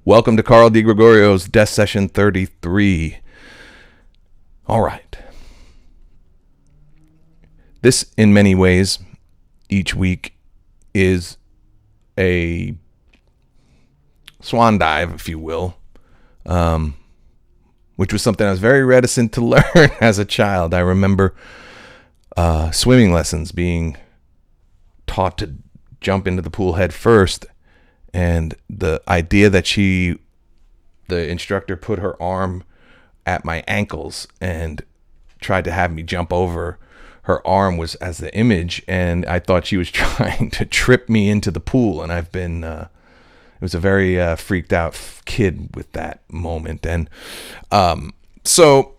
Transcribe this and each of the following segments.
Welcome to Carl DeGregorio's Death Session 33. All right. This, in many ways, each week is a swan dive, if you will, which was something I was very reticent to learn as a child. I remember swimming lessons, being taught to jump into the pool head first, and the idea that the instructor put her arm at my ankles and tried to have me jump over her arm was as the image, and I thought she was trying to trip me into the pool. And I've been it was a very freaked out kid with that moment. And so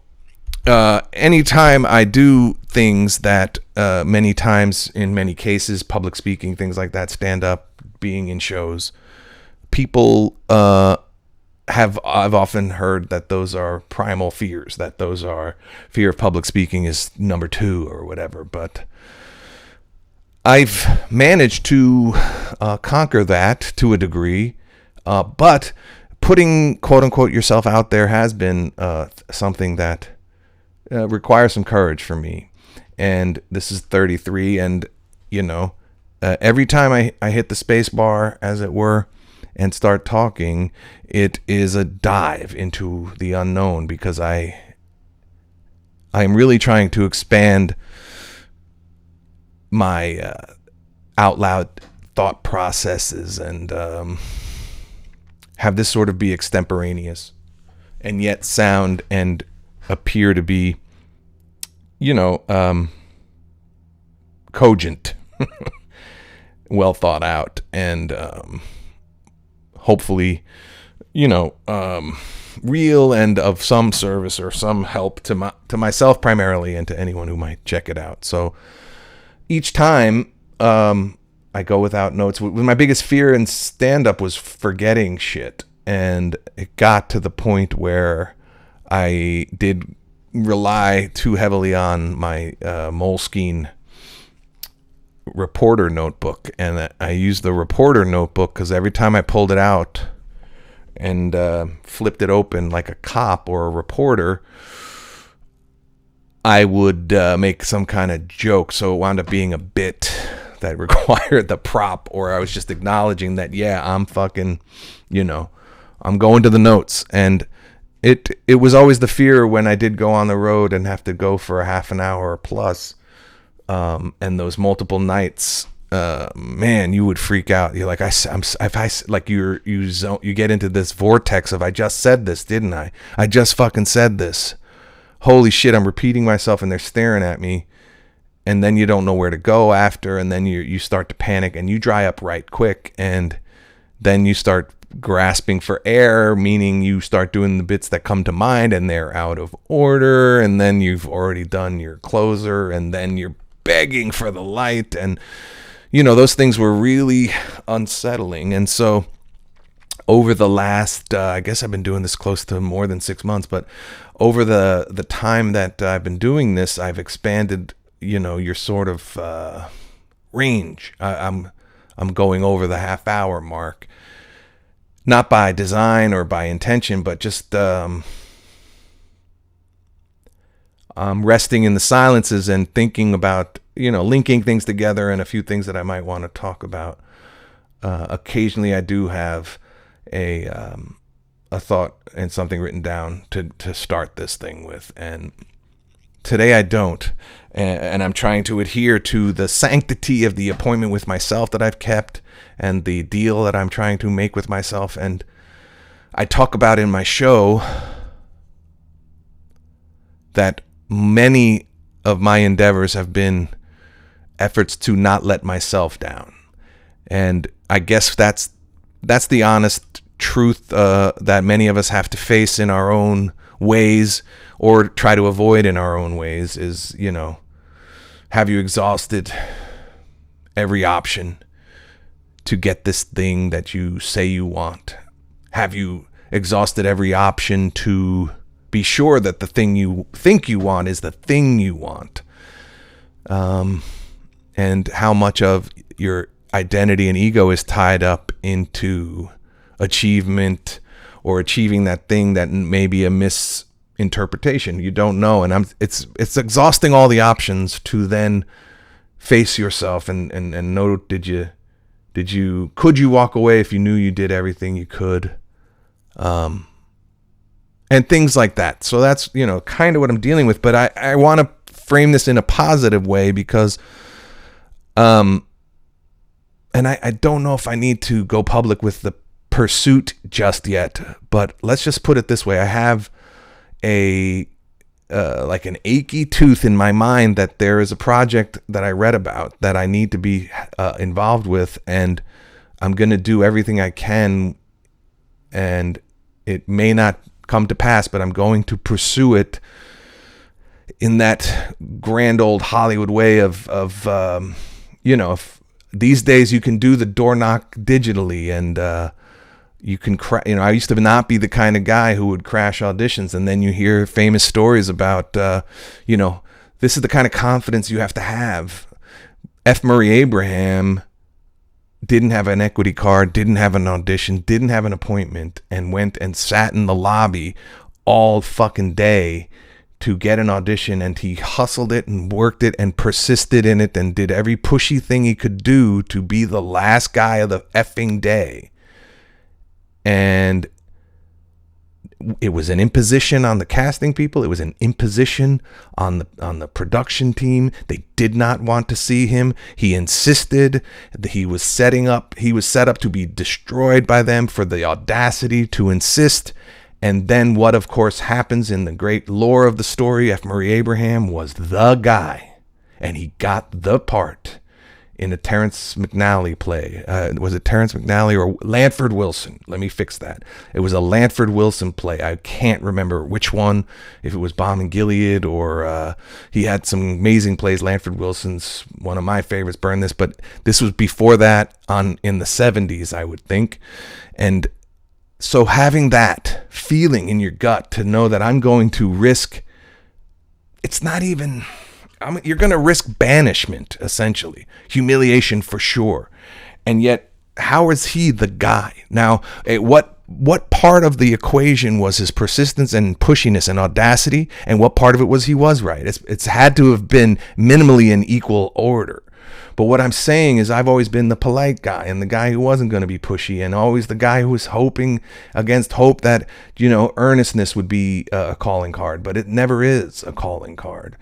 anytime I do things that many times, in many cases, public speaking, things like that, stand up, being in shows, people I've often heard that those are primal fears, that those are fear of public speaking is number 2 or whatever. But I've managed to conquer that to a degree. But putting, quote unquote, yourself out there has been something that requires some courage for me. And this is 33. And, every time I hit the space bar, as it were, and start talking, it is a dive into the unknown, because I'm really trying to expand my out loud thought processes and have this sort of be extemporaneous and yet sound and appear to be, cogent, well thought out, and hopefully, real and of some service or some help to myself primarily, and to anyone who might check it out. So each time I go without notes. My biggest fear in stand-up was forgetting shit, and it got to the point where I did rely too heavily on my Moleskine reporter notebook, and I used the reporter notebook because every time I pulled it out and flipped it open like a cop or a reporter, I would make some kind of joke. So it wound up being a bit that required the prop, or I was just acknowledging that, yeah, I'm fucking, I'm going to the notes. And it was always the fear when I did go on the road and have to go for a half an hour or plus, and those multiple nights, man, you would freak out. You're like, you get into this vortex of, I just said this, didn't I? I just fucking said this. Holy shit, I'm repeating myself and they're staring at me. And then you don't know where to go after, and then you start to panic, and you dry up right quick, and then you start grasping for air, meaning you start doing the bits that come to mind, and they're out of order, and then you've already done your closer, and then you're begging for the light, and those things were really unsettling. And so over the last I guess I've been doing this close to more than 6 months, but over the time that I've been doing this, I've expanded your sort of range. I'm going over the half hour mark, not by design or by intention, but just I'm resting in the silences and thinking about, linking things together, and a few things that I might want to talk about. Occasionally I do have a thought and something written down to start this thing with, and today I don't, and I'm trying to adhere to the sanctity of the appointment with myself that I've kept, and the deal that I'm trying to make with myself. And I talk about in my show that many of my endeavors have been efforts to not let myself down, and I guess that's the honest truth that many of us have to face in our own ways, or try to avoid in our own ways, is, have you exhausted every option to get this thing that you say you want? Have you exhausted every option to be sure that the thing you think you want is the thing you want? And how much of your identity and ego is tied up into achievement or achieving that thing that may be a misinterpretation. You don't know. And it's exhausting all the options to then face yourself and know, could you walk away if you knew you did everything you could? And things like that. So that's, kind of what I'm dealing with, but I want to frame this in a positive way because, and I don't know if I need to go public with the pursuit just yet, but let's just put it this way. I have like an achy tooth in my mind that there is a project that I read about that I need to be involved with, and I'm going to do everything I can, and it may not come to pass, but I'm going to pursue it in that grand old Hollywood way of these days you can do the door knock digitally, and you can I used to not be the kind of guy who would crash auditions, and then you hear famous stories about this is the kind of confidence you have to have. F. Murray Abraham didn't have an equity card, didn't have an audition, didn't have an appointment, and went and sat in the lobby all fucking day to get an audition, and he hustled it and worked it and persisted in it and did every pushy thing he could do to be the last guy of the effing day. And it was an imposition on the casting people. It was an imposition on the production team. They did not want to see him. He insisted that he was set up to be destroyed by them for the audacity to insist. And then what, of course, happens in the great lore of the story, F. Murray Abraham was the guy, and he got the part in a Terrence McNally play. Was it Terrence McNally or Lanford Wilson? Let me fix that. It was a Lanford Wilson play. I can't remember which one, if it was Bomb and Gilead or he had some amazing plays. Lanford Wilson's one of my favorites, burn this, but this was before that in the 70s, I would think. And so having that feeling in your gut to know that I'm going to risk, you're going to risk banishment, essentially, humiliation for sure. And yet, how is he the guy? Now, what part of the equation was his persistence and pushiness and audacity, and what part of it was he was right? It's had to have been minimally in equal order. But what I'm saying is I've always been the polite guy and the guy who wasn't going to be pushy, and always the guy who was hoping against hope that, earnestness would be a calling card, but it never is a calling card.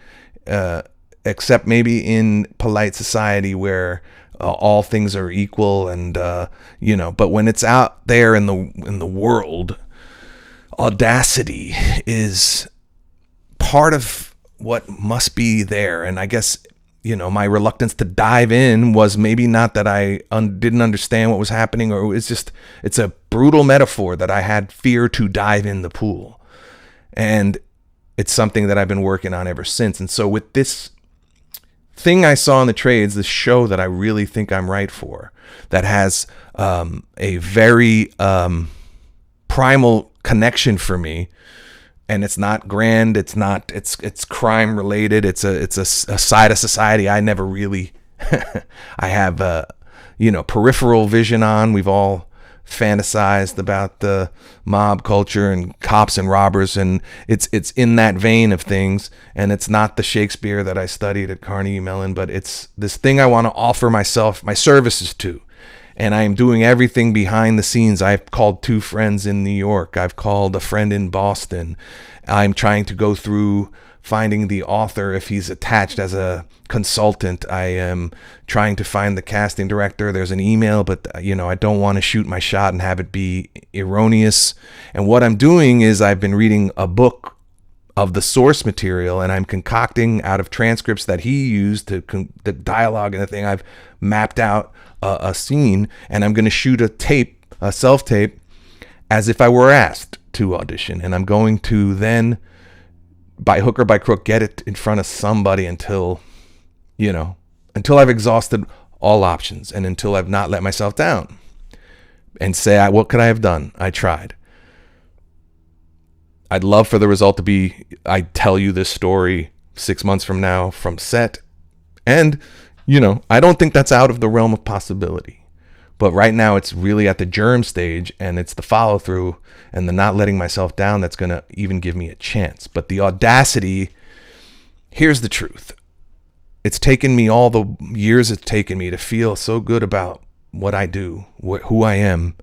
Except maybe in polite society where all things are equal, and but when it's out there in the world, audacity is part of what must be there. And I guess my reluctance to dive in was maybe not that I didn't understand what was happening, or it's a brutal metaphor that I had fear to dive in the pool, and it's something that I've been working on ever since. And so with this thing I saw in the trades, this show that I really think I'm right for, that has a very primal connection for me, and it's not grand, it's crime related, it's a side of society I never really I have peripheral vision on. We've all fantasized about the mob culture and cops and robbers, and it's in that vein of things, and it's not the Shakespeare that I studied at Carnegie Mellon, but it's this thing I want to offer my services to, and I am doing everything behind the scenes. I've called 2 friends in New York, I've called a friend in Boston. I'm trying to go through finding the author if he's attached as a consultant. I am trying to find the casting director. There's an email, but I don't want to shoot my shot and have it be erroneous. And what I'm doing is I've been reading a book of the source material, and I'm concocting out of transcripts that he used to the dialogue and the thing. I've mapped out a scene, and I'm going to shoot a self-tape as if I were asked to audition. And I'm going to then, by hook or by crook, get it in front of somebody until I've exhausted all options, and until I've not let myself down and say, what could I have done? I tried. I'd love for the result to be, I tell you this story 6 months from now from set. And, I don't think that's out of the realm of possibility. But right now it's really at the germ stage, and it's the follow through and the not letting myself down that's going to even give me a chance. But the audacity, here's the truth. It's taken me all the years it's taken me to feel so good about what I do, who I am,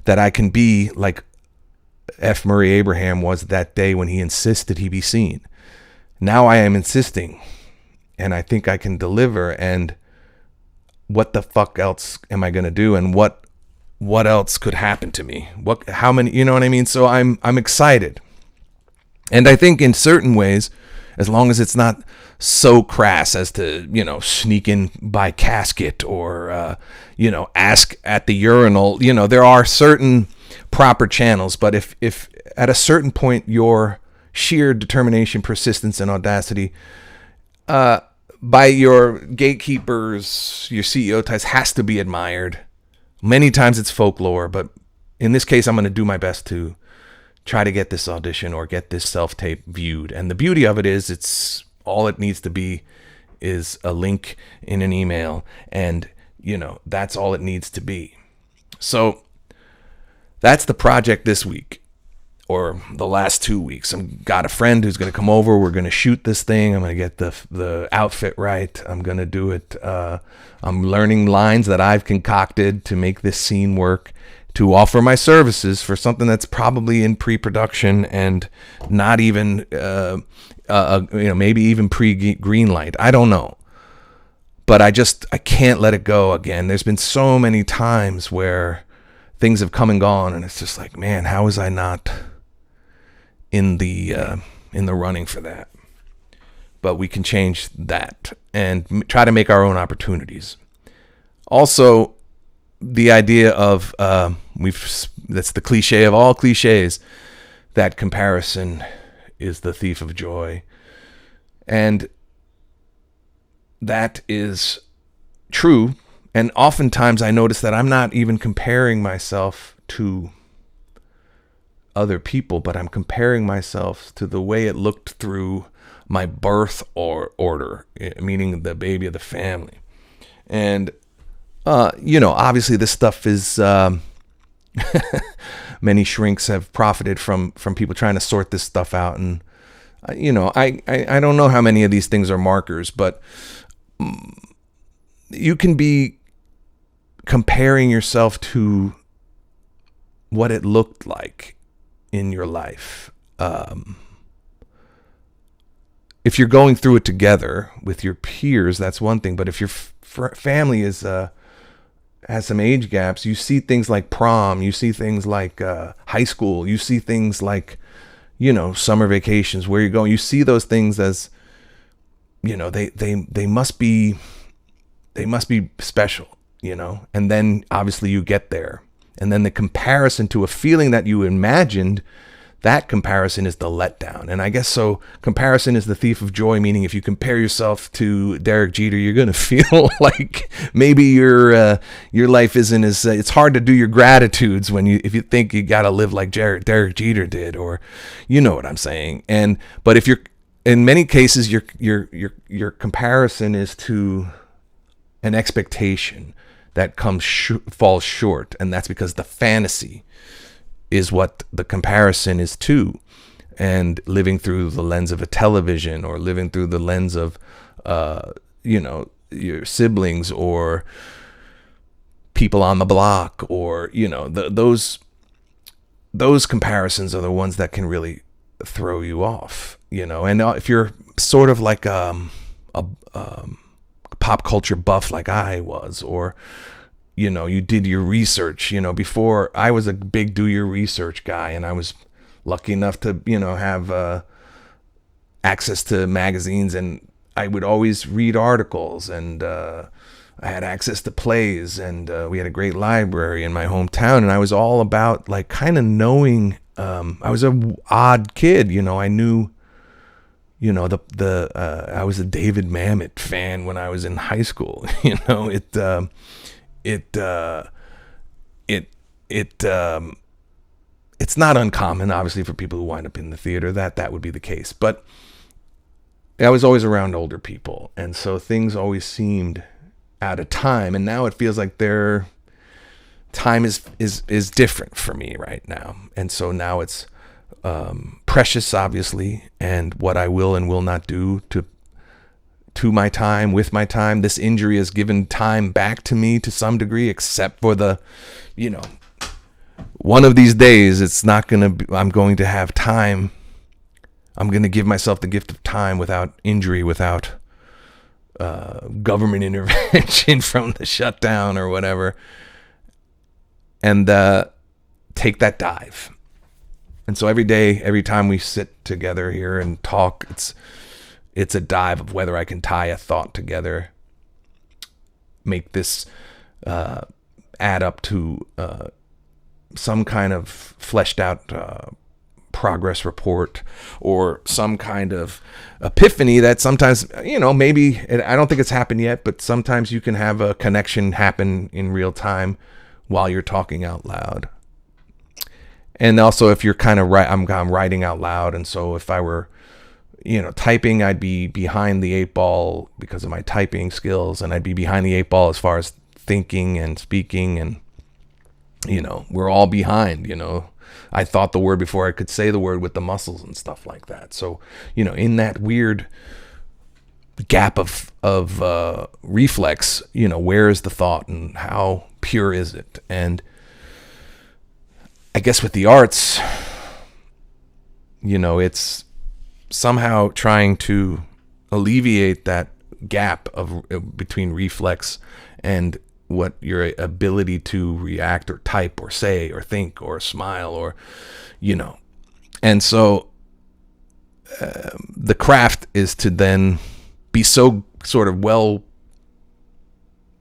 that I can be like F. Murray Abraham was that day when he insisted he be seen. Now I am insisting, and I think I can deliver, and what the fuck else am I going to do? And what else could happen to me? How many, you know what I mean? So I'm excited. And I think in certain ways, as long as it's not so crass as to, sneak in by casket or, ask at the urinal, there are certain proper channels. But if at a certain point your sheer determination, persistence, and audacity, by your gatekeepers, your CEO types, has to be admired. Many times it's folklore, but in this case, I'm going to do my best to try to get this audition or get this self-tape viewed. And the beauty of it is, it's all it needs to be is a link in an email, and that's all it needs to be. So that's the project this week, or the last 2 weeks. I've got a friend who's going to come over. We're going to shoot this thing. I'm going to get the outfit right. I'm going to do it. I'm learning lines that I've concocted to make this scene work, to offer my services for something that's probably in pre-production and not even, maybe even pre-green light. I don't know. But I can't let it go again. There's been so many times where things have come and gone, and it's just like, man, how was I not in the running for that? But we can change that and try to make our own opportunities. Also, the idea of that's the cliche of all cliches, that comparison is the thief of joy. And that is true. And oftentimes I notice that I'm not even comparing myself to other people, but I'm comparing myself to the way it looked through my birth order, meaning the baby of the family. And obviously this stuff is, many shrinks have profited from people trying to sort this stuff out. And, I don't know how many of these things are markers, but you can be comparing yourself to what it looked like in your life. If you're going through it together with your peers, that's one thing. But if your family is, has some age gaps, you see things like prom, you see things like high school, you see things like, summer vacations, where you're going. You see those things as, they must be special, and then obviously you get there. And then the comparison to a feeling that you imagined, that comparison is the letdown. And I guess so comparison is the thief of joy, meaning if you compare yourself to Derek Jeter, you're going to feel like maybe your life isn't as, it's hard to do your gratitudes if you think you got to live like Derek Jeter did, or you know what I'm saying. But if you're, in many cases, your comparison is to an expectation that falls short. And that's because the fantasy is what the comparison is to, and living through the lens of a television, or living through the lens of, your siblings or people on the block, or, those comparisons are the ones that can really throw you off, and if you're sort of like, a pop culture buff like I was, or, you did your research, before I was a big do your research guy, and I was lucky enough to, have access to magazines, and I would always read articles, and I had access to plays, and we had a great library in my hometown, and I was all about like kind of knowing, I was a odd kid, I knew, I was a David Mamet fan when I was in high school, it's not uncommon, obviously, for people who wind up in the theater that would be the case. But I was always around older people, and so things always seemed out of time. And now it feels like they're time is different for me right now. And so now it's precious, obviously, and what I will and will not do to my time, with my time. This injury has given time back to me to some degree, except for the, one of these days I'm going to have time. I'm going to give myself the gift of time without injury, without government intervention from the shutdown or whatever, and take that dive. And so every day, every time we sit together here and talk, it's a dive of whether I can tie a thought together, make this add up to some kind of fleshed out progress report, or some kind of epiphany that sometimes, maybe, I don't think it's happened yet, but sometimes you can have a connection happen in real time while you're talking out loud. And also, if you're kind of I'm writing out loud, and so if I were, typing, I'd be behind the 8 ball because of my typing skills, and I'd be behind the 8 ball as far as thinking and speaking, and we're all behind. I thought the word before I could say the word with the muscles and stuff like that. So in that weird gap of reflex, where is the thought and how pure is it? And I guess with the arts, it's somehow trying to alleviate that gap of between reflex and what your ability to react or type or say or think or smile or, And so the craft is to then be so sort of well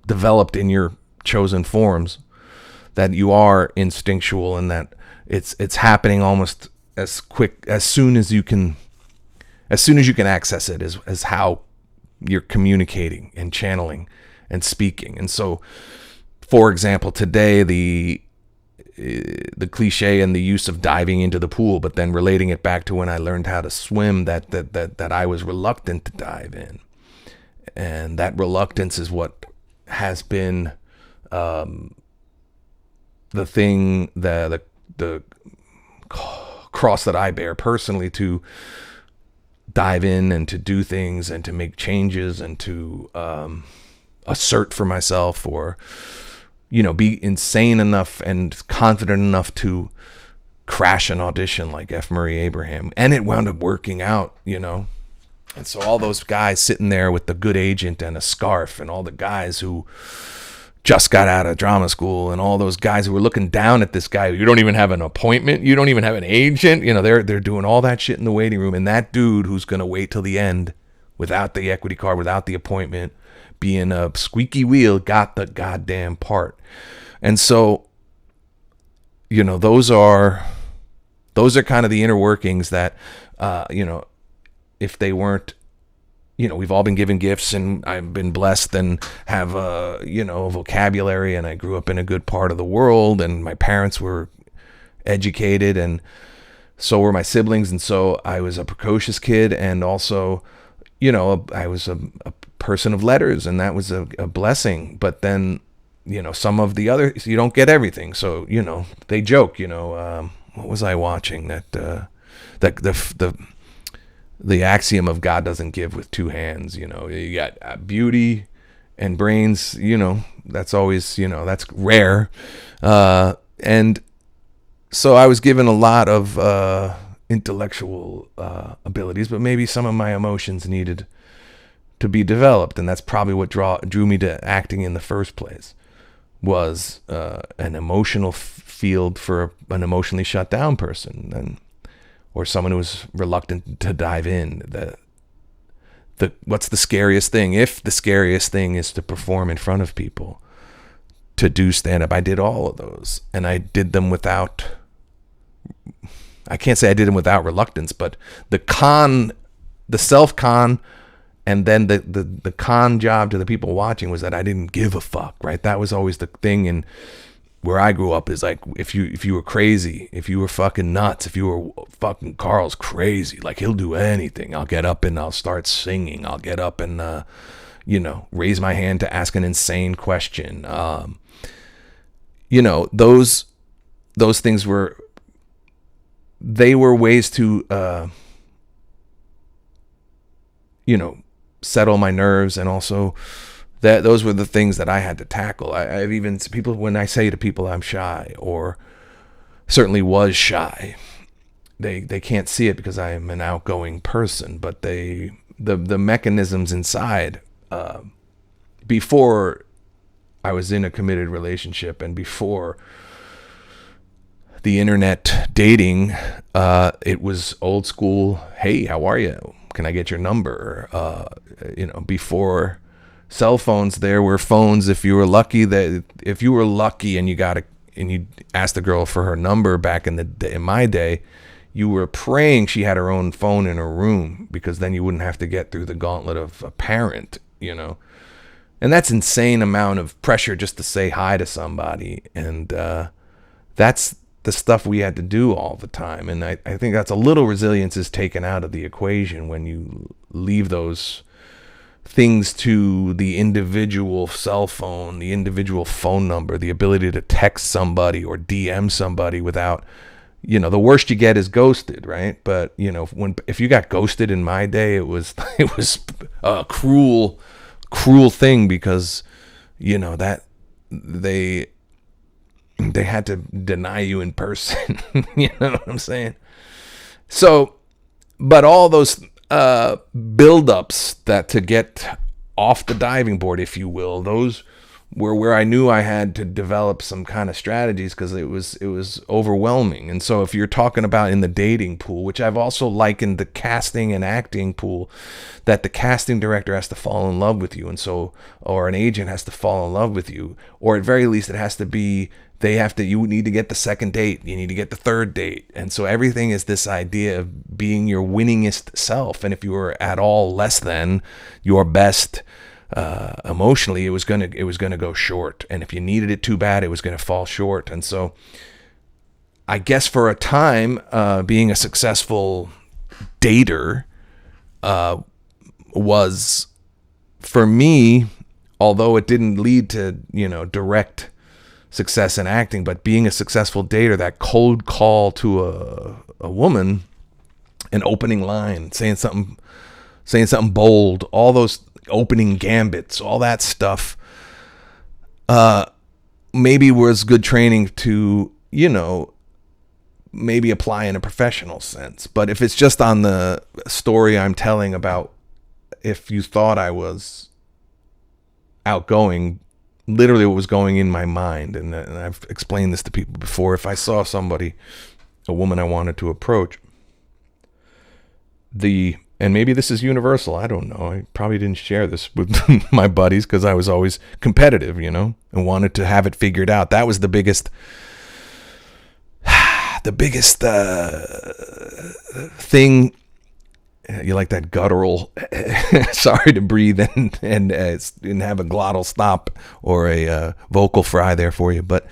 developed in your chosen forms that you are instinctual, and that it's happening almost as quick as soon as you can access it, as how you're communicating and channeling and speaking. And so, for example, today the cliche and the use of diving into the pool, but then relating it back to when I learned how to swim, that I was reluctant to dive in, and that reluctance is what has been the thing, the cross that I bear personally, to dive in and to do things and to make changes and to assert for myself, or be insane enough and confident enough to crash an audition like F. Murray Abraham. And it wound up working out, and so all those guys sitting there with the good agent and a scarf, and all the guys who just got out of drama school, and all those guys who were looking down at this guy, you don't even have an appointment, you don't even have an agent, they're doing all that shit in the waiting room, and that dude who's going to wait till the end without the equity card, without the appointment, being a squeaky wheel, got the goddamn part. And so, those are kind of the inner workings that, if they weren't, we've all been given gifts, and I've been blessed and have a vocabulary, and I grew up in a good part of the world, and my parents were educated, and so were my siblings. And so I was a precocious kid, and also, I was a person of letters, and that was a blessing. But then, some of the others, you don't get everything. So, they joke, what was I watching? That the axiom of God doesn't give with two hands. You got beauty and brains, that's always, that's rare. And so I was given a lot of intellectual abilities, but maybe some of my emotions needed to be developed. And that's probably what drew me to acting in the first place, was an emotional field for an emotionally shut down person, or someone who was reluctant to dive in. What's the scariest thing? If the scariest thing is to perform in front of people, to do stand-up, I did all of those, and I did them without, I can't say I did them without reluctance, but the self-con, and then the con job to the people watching was that I didn't give a fuck, right? That was always the thing. And where I grew up is like, if you were crazy, if you were fucking nuts, if you were fucking Carl's crazy, like he'll do anything. I'll get up and I'll start singing. I'll get up and, raise my hand to ask an insane question. those things were ways to, settle my nerves. And also those were the things that I had to tackle. I've even people, when I say to people I'm shy, or certainly was shy, they can't see it because I am an outgoing person, but the mechanisms inside, before I was in a committed relationship and before the internet dating, it was old school. Hey, how are you? Can I get your number? Before cell phones, there were phones. If you were lucky and you asked the girl for her number back in my day, you were praying she had her own phone in her room, because then you wouldn't have to get through the gauntlet of a parent, and that's insane amount of pressure just to say hi to somebody. And that's the stuff we had to do all the time. And I think that's a little resilience is taken out of the equation when you leave those things to the individual cell phone, the individual phone number, the ability to text somebody or DM somebody without, the worst you get is ghosted, right? But if you got ghosted in my day, it was a cruel thing, because that they had to deny you in person. You know what I'm saying? So, but all those build-ups that to get off the diving board, if you will, those were where I knew I had to develop some kind of strategies, because it was overwhelming. And so if you're talking about in the dating pool, which I've also likened the casting and acting pool, that the casting director has to fall in love with you, and so, or an agent has to fall in love with you, or at very least it has to be, you need to get the second date, you need to get the third date. And so everything is this idea of being your winningest self. And if you were at all less than your best, emotionally, it was gonna go short. And if you needed it too bad, it was gonna fall short. And so I guess for a time, being a successful dater, was, for me, although it didn't lead to, direct success in acting, but being a successful dater, that cold call to a woman, an opening line, saying something bold, all those opening gambits, all that stuff, maybe was good training to, maybe apply in a professional sense. But if it's just on the story I'm telling about, if you thought I was outgoing, literally what was going in my mind, and I've explained this to people before, if I saw somebody, a woman I wanted to approach, and maybe this is universal, I don't know, I probably didn't share this with my buddies because I was always competitive, and wanted to have it figured out. That was the biggest thing. You like that guttural, sorry to breathe and have a glottal stop or a vocal fry there for you. But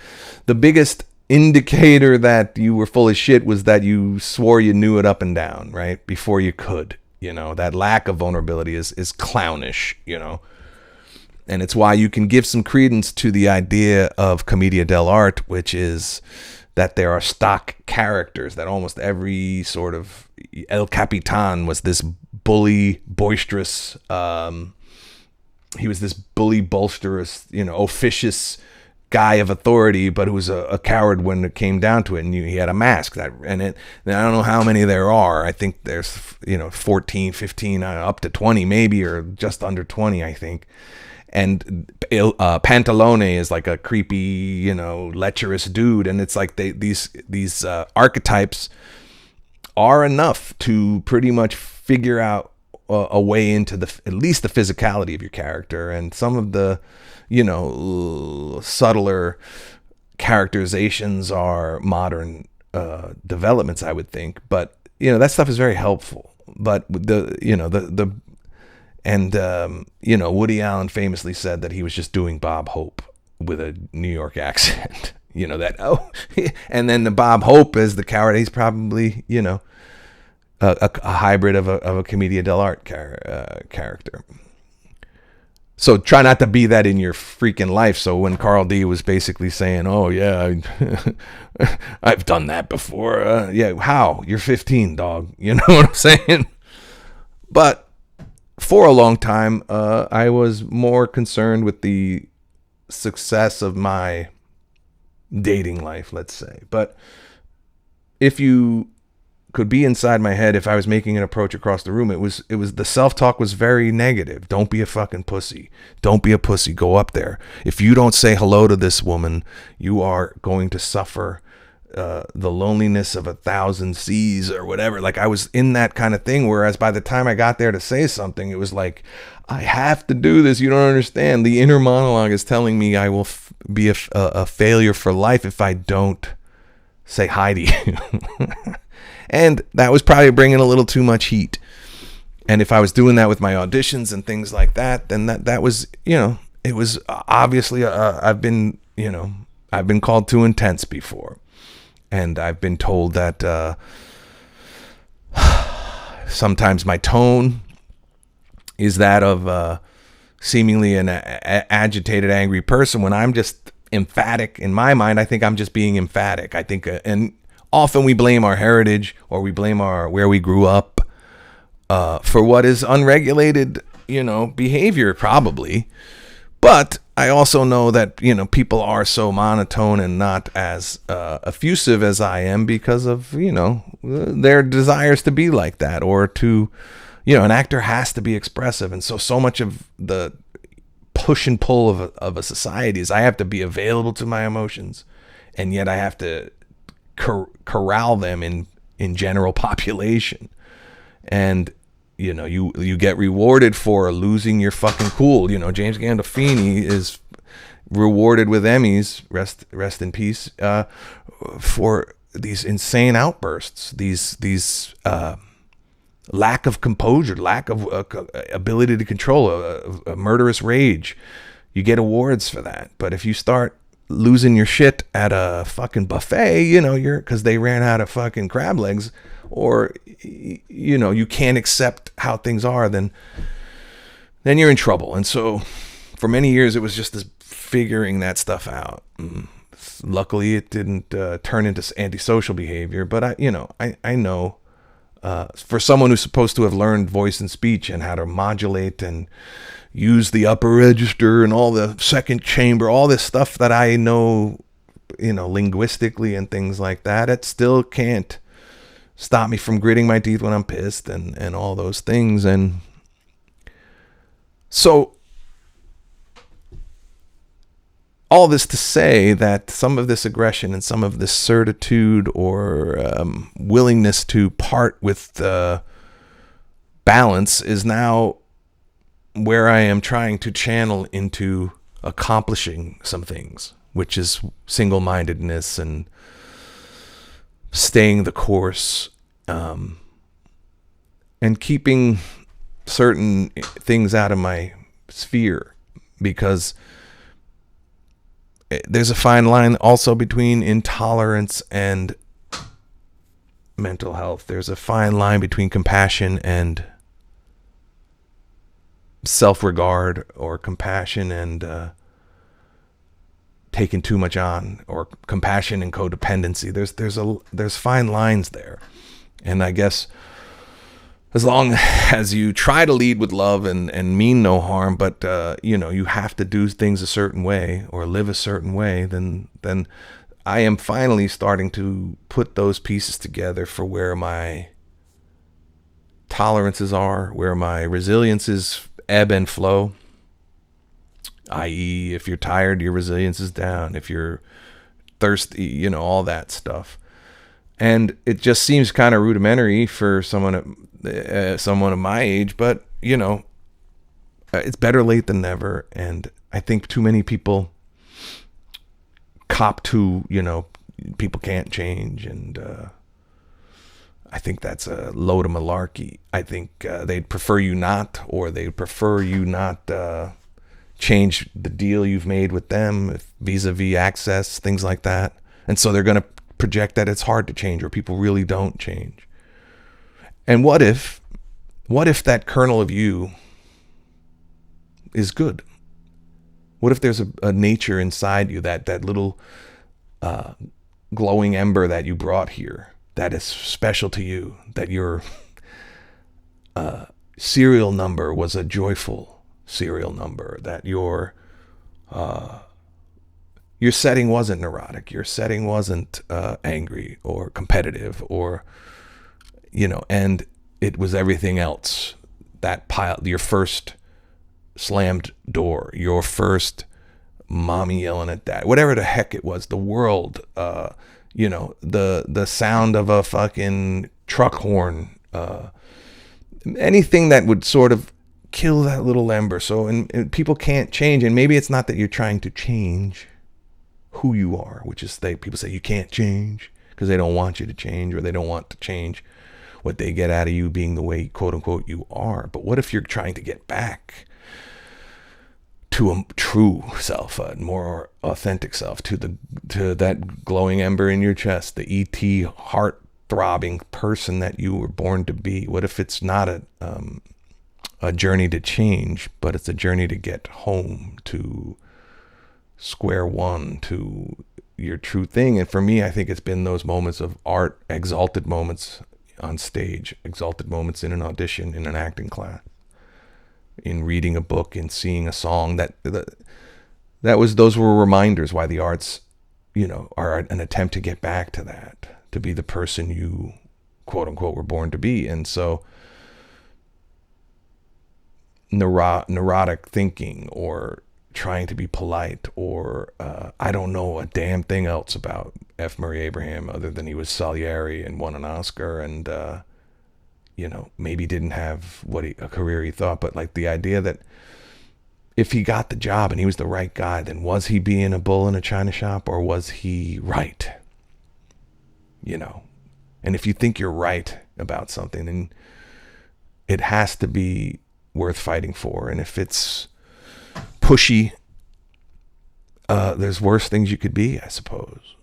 the biggest indicator that you were full of shit was that you swore you knew it up and down, right? Before you could, that lack of vulnerability is clownish, and it's why you can give some credence to the idea of commedia dell'arte, which is that there are stock characters, that almost every sort of El Capitan was this bully, boisterous, he was this bully, bolsterous, officious guy of authority, but who was a coward when it came down to it. And he had a mask I don't know how many there are. I think there's, 14, 15, up to 20 maybe, or just under 20, I think. And Pantalone is like a creepy, lecherous dude. And it's like these archetypes are enough to pretty much figure out a way into at least the physicality of your character, and some of the, subtler characterizations are modern developments, I would think. But that stuff is very helpful. But Woody Allen famously said that he was just doing Bob Hope with a New York accent. And then the Bob Hope is the coward. He's probably, a hybrid of a commedia dell'arte character. So try not to be that in your freaking life. So when Carl D was basically saying, oh, yeah, I've done that before. Yeah, how? You're 15, dog. You know what I'm saying? But for a long time, I was more concerned with the success of my dating life, let's say. But if you could be inside my head, if I was making an approach across the room, it was the self-talk was very negative. Don't be a fucking pussy. Don't be a pussy. Go up there. If you don't say hello to this woman, you are going to suffer the loneliness of 1,000 seas or whatever. Like, I was in that kind of thing, whereas by the time I got there to say something, it was like, I have to do this. You don't understand. The inner monologue is telling me I will be a failure for life if I don't say hi to you. And that was probably bringing a little too much heat. And if I was doing that with my auditions and things like that, then that was, it was obviously, I've been called too intense before. And I've been told that sometimes my tone is that of seemingly an agitated, angry person, when I'm just emphatic. In my mind, I think I'm just being emphatic. I think, and often we blame our heritage, or we blame where we grew up for what is unregulated, behavior, probably. But I also know that, people are so monotone and not as effusive as I am because of, their desires to be like that, or to, an actor has to be expressive. And so much of the push and pull of a society is I have to be available to my emotions, and yet I have to corral them in general population. And you get rewarded for losing your fucking cool. James Gandolfini is rewarded with Emmys, rest in peace, for these insane outbursts, these lack of composure, lack of ability to control a murderous rage. You get awards for that. But if you start losing your shit at a fucking buffet, you're, because they ran out of fucking crab legs, or you can't accept how things are, then you're in trouble. And so for many years it was just this figuring that stuff out. Luckily it didn't turn into antisocial behavior, but I know for someone who's supposed to have learned voice and speech and how to modulate and use the upper register and all the second chamber, all this stuff that I know, linguistically and things like that, it still can't stop me from gritting my teeth when I'm pissed and all those things. And so all this to say that some of this aggression and some of this certitude or willingness to part with balance is now where I am trying to channel into accomplishing some things, which is single-mindedness and staying the course, and keeping certain things out of my sphere, because there's a fine line also between intolerance and mental health. There's a fine line between compassion and self-regard, or compassion and taking too much on, or compassion and codependency. There's fine lines there. And I guess as long as you try to lead with love and mean no harm, but you have to do things a certain way or live a certain way, then I am finally starting to put those pieces together for where my tolerances are, where my resiliences ebb and flow, i.e. if you're tired, your resilience is down. If you're thirsty, all that stuff. And it just seems kind of rudimentary for someone of my age, but it's better late than never. And I think too many people cop to, people can't change, and I think that's a load of malarkey. I think they'd prefer you not, or they'd prefer you not change the deal you've made with them, vis-a-vis access, things like that. And so they're going to project that it's hard to change, or people really don't change. And what if that kernel of you is good? What if there's a nature inside you, that little glowing ember that you brought here, that is special to you, that your serial number was a joyful serial number, that your setting wasn't neurotic, your setting wasn't angry or competitive, or and it was everything else. That pile, your first slammed door, your first mommy yelling at dad, whatever the heck it was, the world, the sound of a fucking truck horn, anything that would sort of kill that little ember. So, and people can't change, and maybe it's not that you're trying to change who you are, which is people say you can't change because they don't want you to change, or they don't want to change what they get out of you being the way, quote unquote, you are. But what if you're trying to get back to a true self, a more authentic self, to that glowing ember in your chest, the ET heart throbbing person that you were born to be? What if it's not a journey to change, but it's a journey to get home, to square one, to your true thing? And for me, I think it's been those moments of art, exalted moments on stage, exalted moments in an audition, in an acting class, in reading a book, in seeing a song. Those were reminders why the arts, are an attempt to get back to that, to be the person you, quote unquote, were born to be. And so neurotic thinking, or trying to be polite, or I don't know a damn thing else about F. Murray Abraham other than he was Salieri and won an Oscar, and maybe didn't have a career he thought. But like the idea that if he got the job and he was the right guy, then was he being a bull in a china shop, or was he right? And if you think you're right about something, then it has to be worth fighting for. And if it's pushy, there's worse things you could be, I suppose.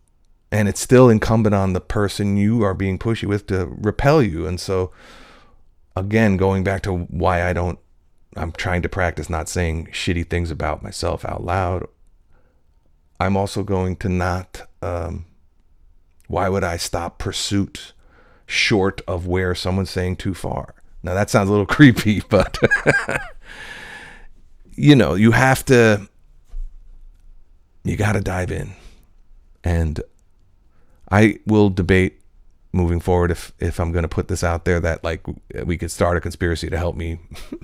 And it's still incumbent on the person you are being pushy with to repel you. And so, again, going back to why I'm trying to practice not saying shitty things about myself out loud. I'm also going to not, why would I stop pursuit short of where someone's saying too far? Now that sounds a little creepy, but you got to dive in. And I will debate moving forward if I'm going to put this out there, that like we could start a conspiracy to help me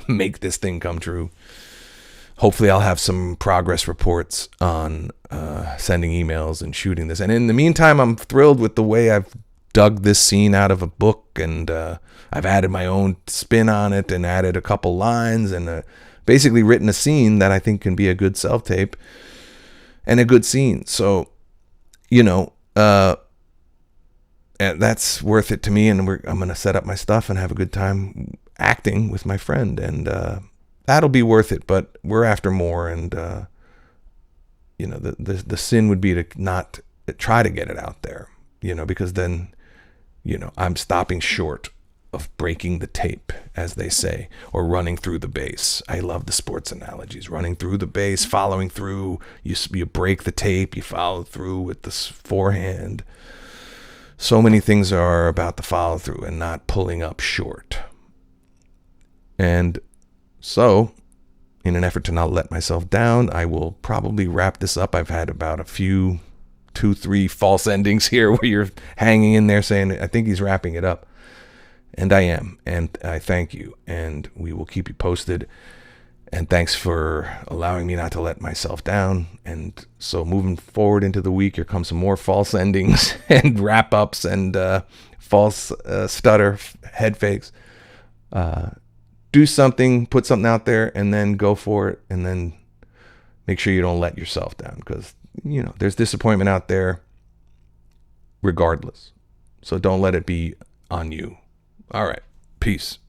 make this thing come true. Hopefully I'll have some progress reports on sending emails and shooting this. And in the meantime, I'm thrilled with the way I've dug this scene out of a book, and I've added my own spin on it and added a couple lines, and basically written a scene that I think can be a good self-tape and a good scene. So, that's worth it to me, and I'm going to set up my stuff and have a good time acting with my friend, and that'll be worth it. But we're after more, and the sin would be to not try to get it out there, because then I'm stopping short of breaking the tape, as they say, or running through the base. I love the sports analogies. Running through the base, following through. You break the tape, you follow through with the forehand. So many things are about the follow through and not pulling up short. And so, in an effort to not let myself down, I will probably wrap this up. I've had about a few, 2-3 false endings here where you're hanging in there saying, I think he's wrapping it up. And I am. And I thank you. And we will keep you posted. And thanks for allowing me not to let myself down. And so moving forward into the week, here comes some more false endings and wrap-ups and false stutter, head fakes. Do something, put something out there, and then go for it. And then make sure you don't let yourself down, because, there's disappointment out there regardless. So don't let it be on you. All right. Peace.